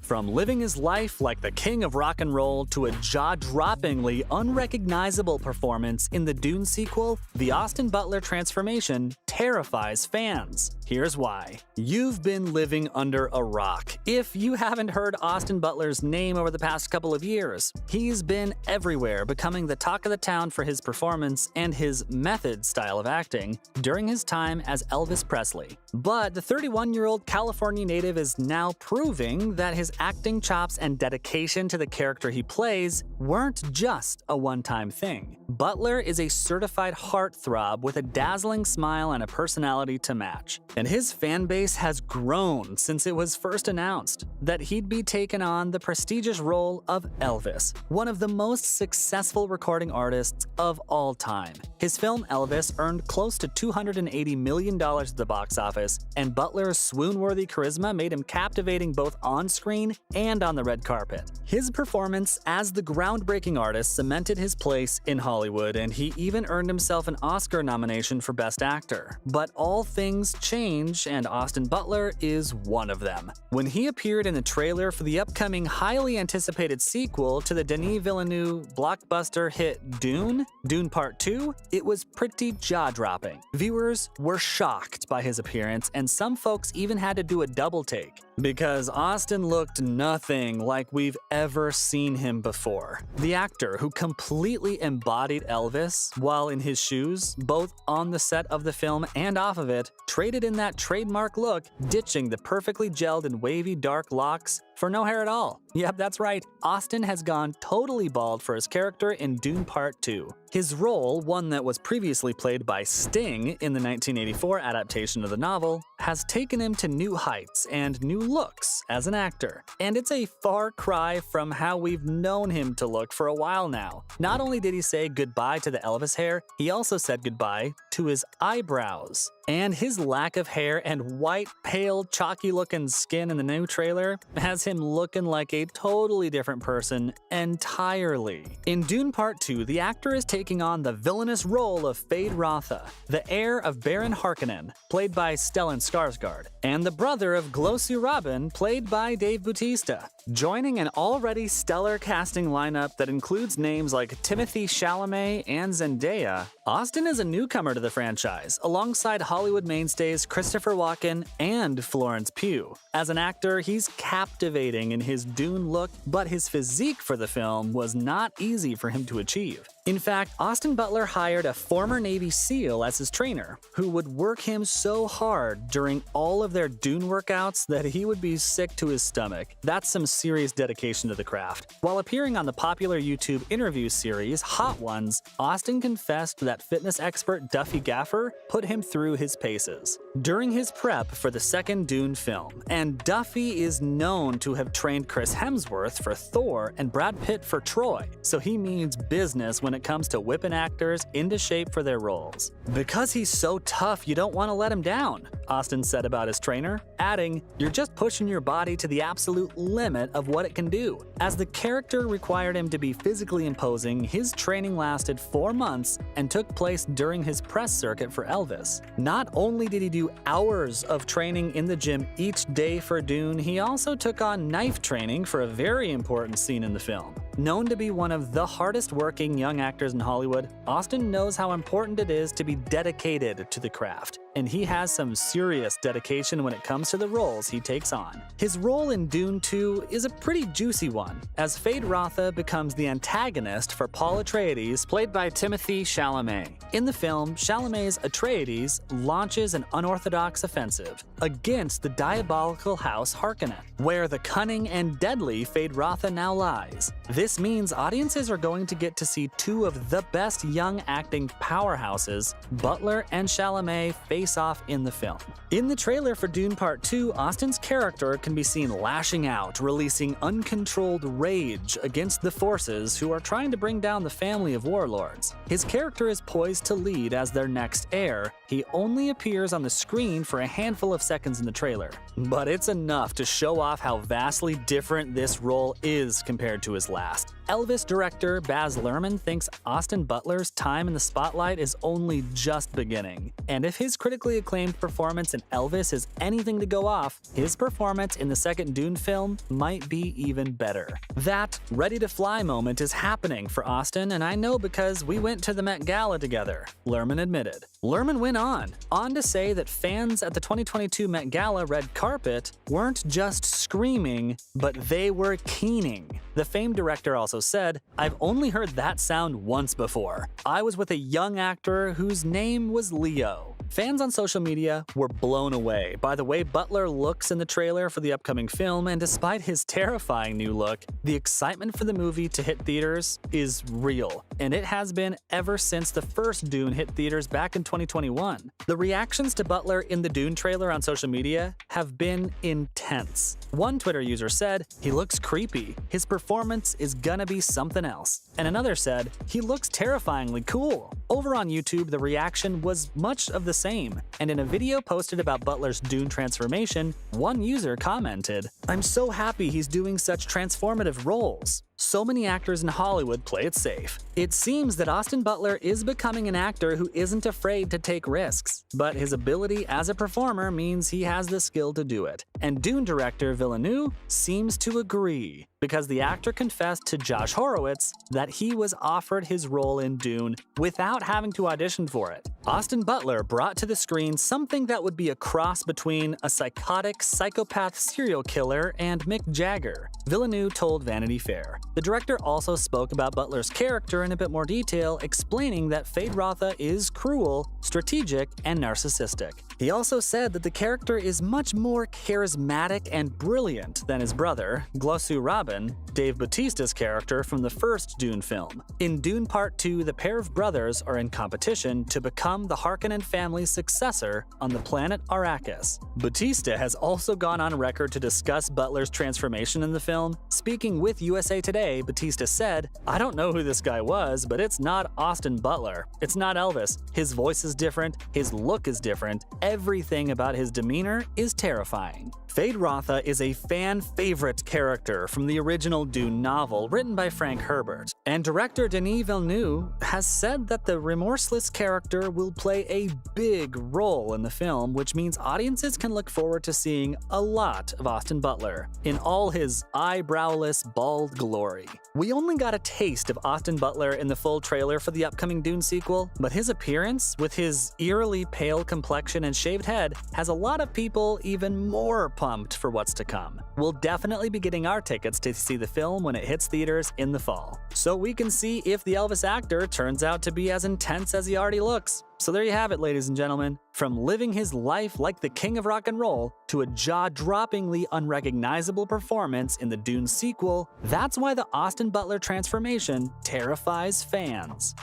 From living his life like the king of rock and roll to a jaw-droppingly unrecognizable performance in the Dune sequel, the Austin Butler transformation terrifies fans. Here's why. You've been living under a rock if you haven't heard Austin Butler's name over the past couple of years. He's been everywhere, becoming the talk of the town for his performance and his method style of acting during his time as Elvis Presley. But the 31-year-old California native is now proving that his acting chops and dedication to the character he plays weren't just a one-time thing. Butler is a certified heartthrob with a dazzling smile and a personality to match. And his fan base has grown since it was first announced that he'd be taking on the prestigious role of Elvis, one of the most successful recording artists of all time. His film Elvis earned close to $280 million at the box office, and Butler's swoon-worthy charisma made him captivating both on-screen and on the red carpet. His performance as the groundbreaking artist cemented his place in Hollywood, and he even earned himself an Oscar nomination for Best Actor. But all things change, and Austin Butler is one of them. When he appeared in the trailer for the upcoming highly anticipated sequel to the Denis Villeneuve blockbuster hit Dune Part 2, it was pretty jaw-dropping. Viewers were shocked by his appearance, and some folks even had to do a double take, because Austin looked nothing like we've ever seen him before. The actor, who completely embodied Elvis while in his shoes, both on the set of the film and off of it, traded in that trademark look, ditching the perfectly gelled and wavy dark locks for no hair at all. Yep, that's right. Austin has gone totally bald for his character in Dune Part 2. His role, one that was previously played by Sting in the 1984 adaptation of the novel, has taken him to new heights and new looks as an actor. And it's a far cry from how we've known him to look for a while now. Not only did he say goodbye to the Elvis hair, he also said goodbye to his eyebrows. And his lack of hair and white, pale, chalky-looking skin in the new trailer has him looking like a totally different person entirely. In Dune Part 2, the actor is taking on the villainous role of Feyd-Rautha, the heir of Baron Harkonnen, played by Stellan Skarsgård, and the brother of Glossu Robin, played by Dave Bautista. Joining an already stellar casting lineup that includes names like Timothée Chalamet and Zendaya, Austin is a newcomer to the franchise, alongside Hollywood mainstays Christopher Walken and Florence Pugh. As an actor, he's captivating in his Dune look, but his physique for the film was not easy for him to achieve. In fact, Austin Butler hired a former Navy SEAL as his trainer, who would work him so hard during all of their Dune workouts that he would be sick to his stomach. That's some serious dedication to the craft. While appearing on the popular YouTube interview series Hot Ones, Austin confessed that fitness expert Duffy Gaffer put him through his paces during his prep for the second Dune film, and Duffy is known to have trained Chris Hemsworth for Thor and Brad Pitt for Troy, so he means business when it comes to whipping actors into shape for their roles. Because he's so tough, you don't want to let him down, Austin said about his trainer, adding, "You're just pushing your body to the absolute limit of what it can do." As the character required him to be physically imposing, his training lasted 4 months and took place during his press circuit for Elvis. Not only did he do hours of training in the gym each day for Dune, he also took on knife training for a very important scene in the film. Known to be one of the hardest working young actors in Hollywood, Austin knows how important it is to be dedicated to the craft, and he has some serious dedication when it comes to the roles he takes on. His role in Dune 2 is a pretty juicy one, as Feyd-Rautha becomes the antagonist for Paul Atreides, played by Timothée Chalamet. In the film, Chalamet's Atreides launches an unorthodox offensive against the diabolical House Harkonnen, where the cunning and deadly Feyd-Rautha now lies. This means audiences are going to get to see two of the best young acting powerhouses, Butler and Chalamet, face off in the film. In the trailer for Dune Part 2, Austin's character can be seen lashing out, releasing uncontrolled rage against the forces who are trying to bring down the family of warlords. His character is poised to lead as their next heir. He only appears on the screen for a handful of seconds in the trailer, but it's enough to show off how vastly different this role is compared to his last. Elvis director Baz Luhrmann thinks Austin Butler's time in the spotlight is only just beginning, and if his critically acclaimed performance in Elvis is anything to go off, his performance in the second Dune film might be even better. That ready-to-fly moment is happening for Austin, and I know because we went to the Met Gala together, Lerman admitted. Lerman went on to say that fans at the 2022 Met Gala red carpet weren't just screaming, but they were keening. The famed director also said, "I've only heard that sound once before. I was with a young actor whose name was Leo." Fans on social media were blown away by the way Butler looks in the trailer for the upcoming film, and despite his terrifying new look, the excitement for the movie to hit theaters is real, and it has been ever since the first Dune hit theaters back in 2021. The reactions to Butler in the Dune trailer on social media have been intense. One Twitter user said, "He looks creepy. His performance is gonna be something else." And another said, "He looks terrifyingly cool." Over on YouTube, the reaction was much of the same, and in a video posted about Butler's Dune transformation, one user commented, "I'm so happy he's doing such transformative roles. So many actors in Hollywood play it safe." It seems that Austin Butler is becoming an actor who isn't afraid to take risks, but his ability as a performer means he has the skill to do it. And Dune director Villeneuve seems to agree, because the actor confessed to Josh Horowitz that he was offered his role in Dune without having to audition for it. Austin Butler brought to the screen something that would be a cross between a psychotic psychopath serial killer and Mick Jagger, Villeneuve told Vanity Fair. The director also spoke about Butler's character in a bit more detail, explaining that Fade Rotha is cruel, strategic, and narcissistic. He also said that the character is much more charismatic and brilliant than his brother, Glossu Rabin, Dave Bautista's character from the first Dune film. In Dune Part 2, the pair of brothers are in competition to become the Harkonnen family's successor on the planet Arrakis. Bautista has also gone on record to discuss Butler's transformation in the film. Speaking with USA Today, Bautista said, "I don't know who this guy was, but it's not Austin Butler. It's not Elvis. His voice is different, his look is different, everything about his demeanor is terrifying." Fade Rotha is a fan-favorite character from the original Dune novel written by Frank Herbert, and director Denis Villeneuve has said that the remorseless character will play a big role in the film, which means audiences can look forward to seeing a lot of Austin Butler in all his eyebrowless, bald glory. We only got a taste of Austin Butler in the full trailer for the upcoming Dune sequel, but his appearance, with his eerily pale complexion and shaved head, has a lot of people even more pumped for what's to come. We'll definitely be getting our tickets to see the film when it hits theaters in the fall, so we can see if the Elvis actor turns out to be as intense as he already looks. So there you have it, ladies and gentlemen. From living his life like the king of rock and roll to a jaw-droppingly unrecognizable performance in the Dune sequel, that's why the Austin Butler transformation terrifies fans.